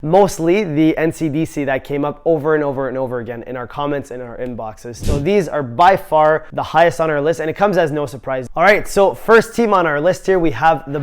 Mostly the NCDC that came up over and over and over again in our comments and our inboxes. So these are by far the highest on our list, and it comes as no surprise. All right, so first team on our list here, we have the...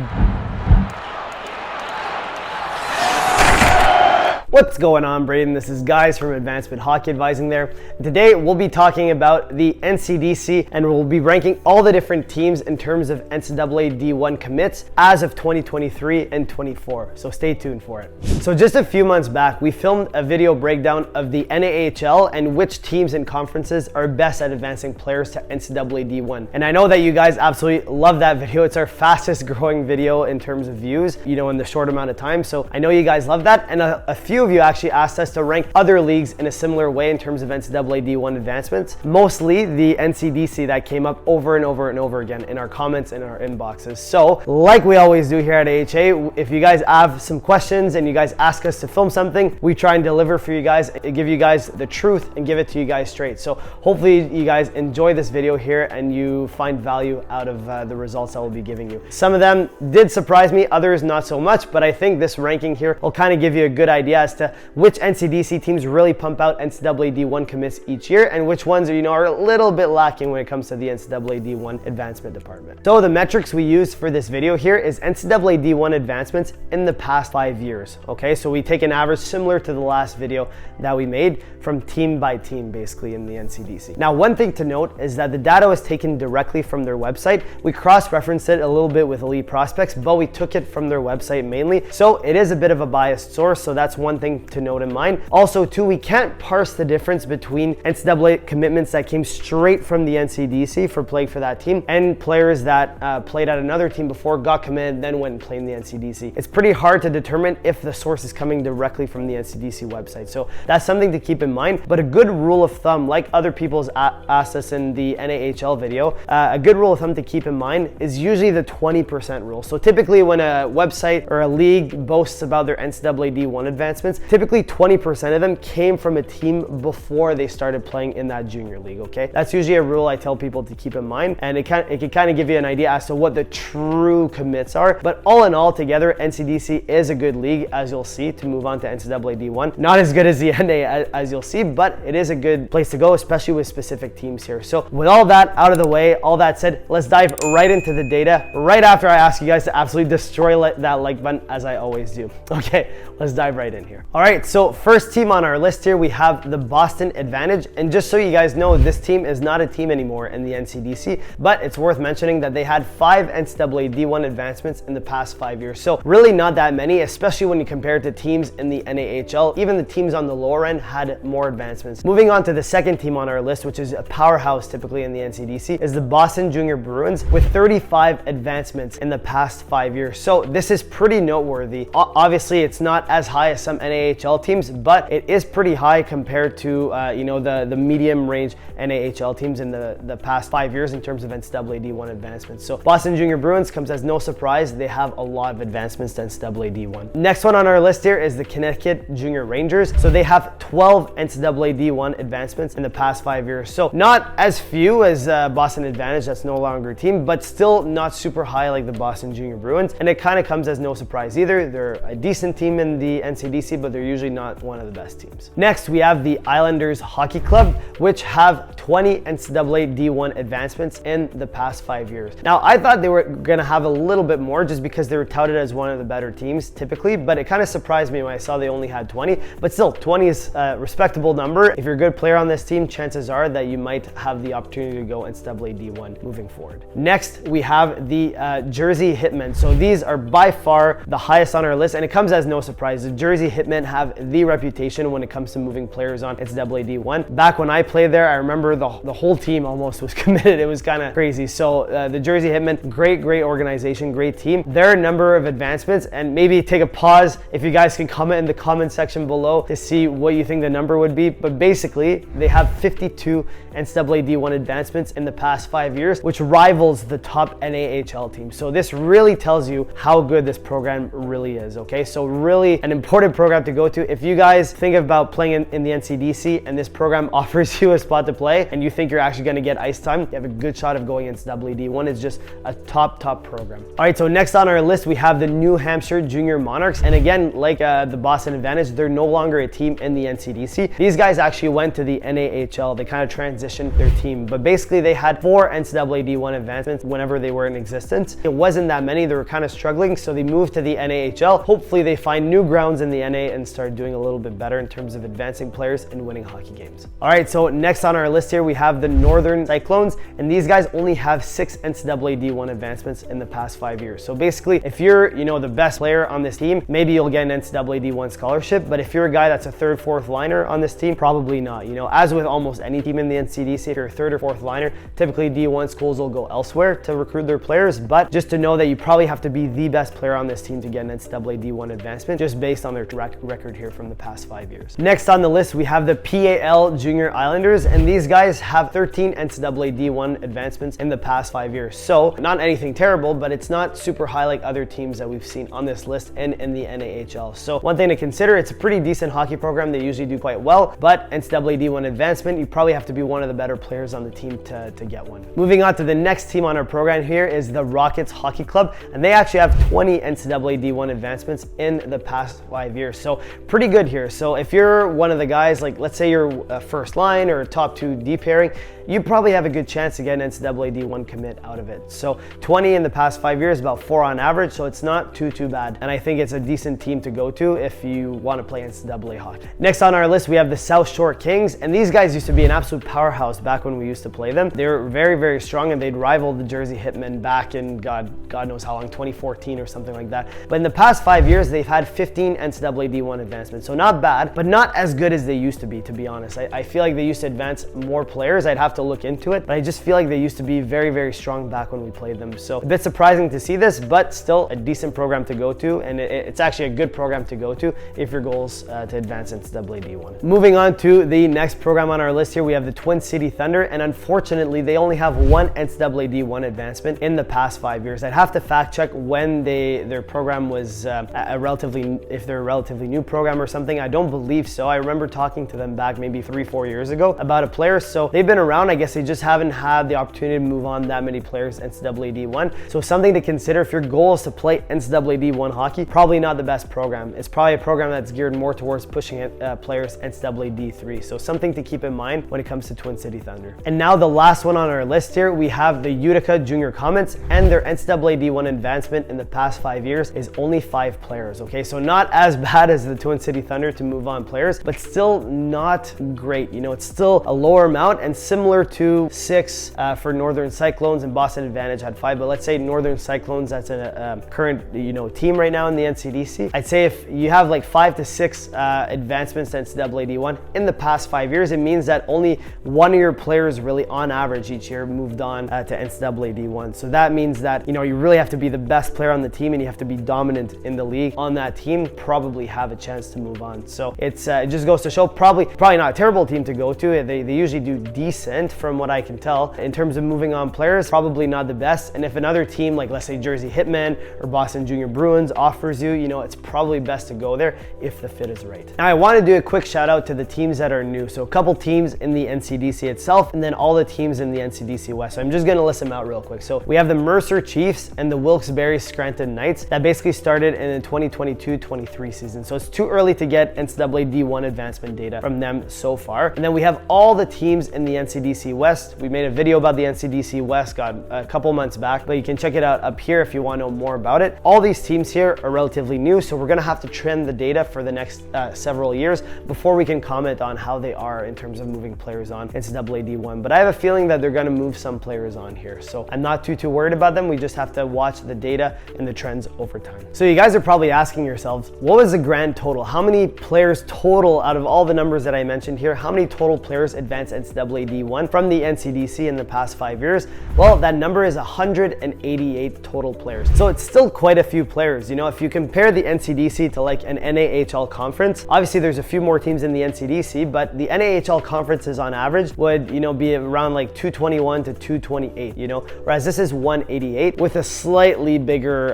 What's going on, Braden? This is Guys from Advancement Hockey Advising there. Today we'll be talking about the NCDC, and we'll be ranking all the different teams in terms of NCAA D1 commits as of 2023 and 24. So stay tuned for it. So just a few months back, we filmed a video breakdown of the NAHL and which teams and conferences are best at advancing players to NCAA D1. And I know that you guys absolutely love that video. It's our fastest growing video in terms of views, in the short amount of time. So I know you guys love that. And a few of you actually asked us to rank other leagues in a similar way in terms of NCAA D1 advancements. Mostly the NCDC that came up over and over and over again in our comments and our inboxes. So like we always do here at AHA, if you guys have some questions and you guys ask us to film something, we try and deliver for you guys, give you guys the truth and give it to you guys straight. So hopefully you guys enjoy this video here and you find value out of the results I will be giving you. Some of them did surprise me, others not so much, but I think this ranking here will kind of give you a good idea as to which NCDC teams really pump out NCAA D1 commits each year and which ones are a little bit lacking when it comes to the NCAA D1 advancement department. So the metrics we use for this video here is NCAA D1 advancements in the past 5 years. Okay, so we take an average similar to the last video that we made from team by team basically in the NCDC. Now, one thing to note is that the data was taken directly from their website. We cross-referenced it a little bit with Elite Prospects, but we took it from their website mainly. So it is a bit of a biased source. So that's one thing to note in mind. Also too, we can't parse the difference between NCAA commitments that came straight from the NCDC for playing for that team and players that played at another team before, got committed, then went and played in the NCDC. It's pretty hard to determine if the source is coming directly from the NCDC website. So that's something to keep in mind. But a good rule of thumb, like other people's asked us in the NAHL video, a good rule of thumb to keep in mind is usually the 20% rule. So typically when a website or a league boasts about their NCAA D1 advancements, typically 20% of them came from a team before they started playing in that junior league, okay? That's usually a rule I tell people to keep in mind, and it can kind of give you an idea as to what the true commits are. But all in all together, NCDC is a good league, as you'll see, to move on to NCAA D1. Not as good as the NA, as you'll see, but it is a good place to go, especially with specific teams here. So with all that out of the way, all that said, let's dive right into the data right after I ask you guys to absolutely destroy that like button, as I always do. Okay, let's dive right in here. All right, so first team on our list here, we have the Boston Advantage. And just so you guys know, this team is not a team anymore in the NCDC, but it's worth mentioning that they had 5 NCAA D1 advancements in the past 5 years. So really not that many, especially when you compare it to teams in the NAHL. Even the teams on the lower end had more advancements. Moving on to the second team on our list, which is a powerhouse typically in the NCDC, is the Boston Junior Bruins with 35 advancements in the past 5 years. So this is pretty noteworthy. Obviously, it's not as high as some NAHL teams, but it is pretty high compared to the medium range NAHL teams in the past 5 years in terms of NCAA D1 advancements. So Boston Junior Bruins comes as no surprise. They have a lot of advancements to NCAA D1. Next one on our list here is the Connecticut Junior Rangers. So they have 12 NCAA D1 advancements in the past 5 years. So not as few as Boston Advantage, that's no longer a team, but still not super high like the Boston Junior Bruins. And it kind of comes as no surprise either. They're a decent team in the NCDC, but they're usually not one of the best teams. Next, we have the Islanders Hockey Club, which have 20 NCAA D1 advancements in the past 5 years. Now, I thought they were going to have a little bit more just because they were touted as one of the better teams typically, but it kind of surprised me when I saw they only had 20. But still, 20 is a respectable number. If you're a good player on this team, chances are that you might have the opportunity to go NCAA D1 moving forward. Next, we have the Jersey Hitmen. So these are by far the highest on our list, and it comes as no surprise. The Jersey Hitmen have the reputation when it comes to moving players on NCAA D1. Back when I played there, I remember the whole team almost was committed. It was kind of crazy. So the Jersey Hitmen, great organization, great team. Their number of advancements, and maybe take a pause if you guys can comment in the comment section below to see what you think the number would be. But basically, they have 52 NCAA D1 advancements in the past 5 years, which rivals the top NAHL team. So this really tells you how good this program really is, okay? So really an important program program to go to. If you guys think about playing in the NCDC and this program offers you a spot to play and you think you're actually going to get ice time, you have a good shot of going NCAA D1. It's just a top program. All right, so next on our list, we have the New Hampshire Junior Monarchs. And again, like the Boston Advantage, they're no longer a team in the NCDC. These guys actually went to the NAHL. They kind of transitioned their team, but basically they had 4 NCAA D1 advancements whenever they were in existence. It wasn't that many. They were kind of struggling, so they moved to the NAHL. Hopefully they find new grounds in the NA and start doing a little bit better in terms of advancing players and winning hockey games. All right, so next on our list here, we have the Northern Cyclones, and these guys only have 6 NCAA D1 advancements in the past 5 years. So basically, if you're, the best player on this team, maybe you'll get an NCAA D1 scholarship, but if you're a guy that's a 3rd, 4th liner on this team, probably not. As with almost any team in the NCDC, if you're a 3rd or 4th liner, typically D1 schools will go elsewhere to recruit their players, but just to know that you probably have to be the best player on this team to get an NCAA D1 advancement, just based on their track record here from the past 5 years. Next on the list, we have the PAL Junior Islanders, and these guys have 13 NCAA D1 advancements in the past 5 years. So not anything terrible, but it's not super high like other teams that we've seen on this list and in the NAHL. So one thing to consider, it's a pretty decent hockey program. They usually do quite well, but NCAA D1 advancement, you probably have to be one of the better players on the team to get one. Moving on to the next team on our program here is the Rockets Hockey Club, and they actually have 20 NCAA D1 advancements in the past 5 years. So pretty good here. So if you're one of the guys, like let's say you're a first line or a top 2 D pairing, you probably have a good chance to get an NCAA D1 commit out of it. So 20 in the past 5 years, about 4 on average, so it's not too bad. And I think it's a decent team to go to if you want to play NCAA hockey. Next on our list, we have the South Shore Kings, and these guys used to be an absolute powerhouse back when we used to play them. They were very strong, and they'd rival the 𝗔𝗙𝗔𝗵𝗏 back in God knows how long, 2014 or something like that. But in the past 5 years, they've had 15 NCAA D1 advancements. So not bad, but not as good as they used to be honest. I feel like they used to advance more players. I'd have to look into it, but I just feel like they used to be very strong back when we played them. So a bit surprising to see this, but still a decent program to go to, and it's actually a good program to go to if your goal is to advance NCAA D1. Moving on to the next program on our list here, we have the Twin City Thunder, and unfortunately they only have 1 NCAA D1 advancement in the past 5 years. I'd have to fact check when their program was if they're a relatively new program or something. I don't believe so. I remember talking to them back maybe 3-4 years ago about a player, so they've been around. I guess they just haven't had the opportunity to move on that many players NCAA D1. So something to consider if your goal is to play NCAA D1 hockey, probably not the best program. It's probably a program that's geared more towards pushing players NCAA D3. So something to keep in mind when it comes to Twin City Thunder. And now the last one on our list here, we have the Utica Junior Commits, and their NCAA D1 advancement in the past 5 years is only 5 players. Okay, so not as bad as the Twin City Thunder to move on players, but still not great. It's still a lower amount, and similar to 6 for Northern Cyclones, and Boston Advantage had 5, but let's say Northern Cyclones, that's a current team right now in the NCDC. I'd say if you have like 5 to 6 advancements to NCAA D1 in the past 5 years, it means that only one of your players really on average each year moved on to NCAA D1. So that means that you really have to be the best player on the team, and you have to be dominant in the league on that team, probably have a chance to move on. So it just goes to show, probably not a terrible team to go to. They usually do decent from what I can tell. In terms of moving on players, probably not the best. And if another team like let's say 𝗟𝗔𝗵𝗏 or Boston Junior Bruins offers you, it's probably best to go there if the fit is right. Now I want to do a quick shout out to the teams that are new. So a couple teams in the NCDC itself, and then all the teams in the NCDC West. So I'm just going to list them out real quick. So we have the Mercer Chiefs and the Wilkes-Barre Scranton Knights that basically started in the 2022-23 season. So it's too early to get NCAA D1 advancement data from them so far. And then we have all the teams in the NCDC West. We made a video about the NCDC West a couple months back, but you can check it out up here if you want to know more about it. All these teams here are relatively new, so we're going to have to trend the data for the next several years before we can comment on how they are in terms of moving players on NCAA D1. But I have a feeling that they're going to move some players on here, so I'm not too worried about them. We just have to watch the data and the trends over time. So you guys are probably asking yourselves, what was the grand total? How many players total out of all the numbers that I mentioned here? How many total players advanced NCAA D1 from the NCDC in the past 5 years? Well, that number is 188 total players. So it's still quite a few players. If you compare the NCDC to like an NAHL conference, obviously there's a few more teams in the NCDC, but the NAHL conferences on average would, be around like 221 to 228, whereas this is 188 with a slightly bigger,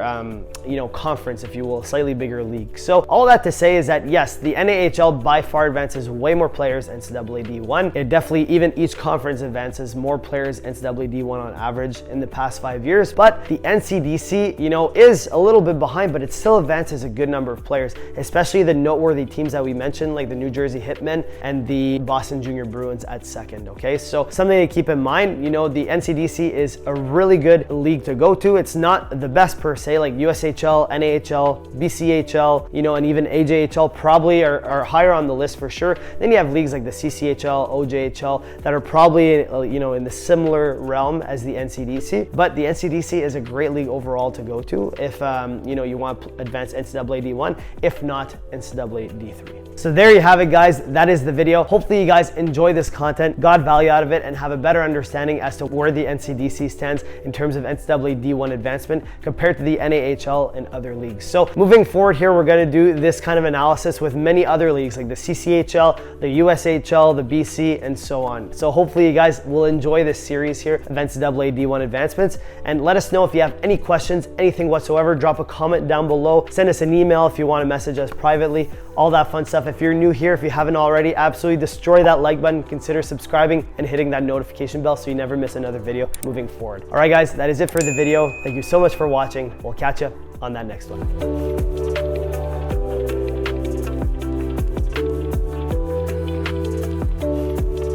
conference, if you will, slightly bigger league. So all all that to say is that yes, the NAHL by far advances way more players NCAA D1. It definitely, even each conference advances more players NCAA D1 on average in the past 5 years. But the NCDC, you know, is a little bit behind, but it still advances a good number of players, especially the noteworthy teams that we mentioned, like the New Jersey Hitmen and the Boston Junior Bruins at second. Okay, so something to keep in mind, you know, the NCDC is a really good league to go to. It's not the best per se, like USHL, NAHL, BCHL, you know, and even AJHL probably are higher on the list for sure. Then you have leagues like the CCHL, OJHL that are probably, you know, in the similar realm as the NCDC. But the NCDC is a great league overall to go to if you know, you want to advance NCAA D1, if not NCAA D3. So there you have it, guys. That is the video. Hopefully you guys enjoy this content, got value out of it, and have a better understanding as to where the NCDC stands in terms of NCAA D1 advancement compared to the NAHL and other leagues. So moving forward here, we're going to do this kind of analysis with many other leagues like the CCHL, the USHL, the BC, and so on. So hopefully you guys will enjoy this series here of NCAA D1 advancements, and let us know if you have any questions, anything whatsoever. Drop a comment down below, send us an email if you want to message us privately, all that fun stuff. If you're new here, if you haven't already, absolutely destroy that like button, consider subscribing and hitting that notification bell so you never miss another video moving forward. All right guys, that is it for the video. Thank you so much for watching. We'll catch you on that next one.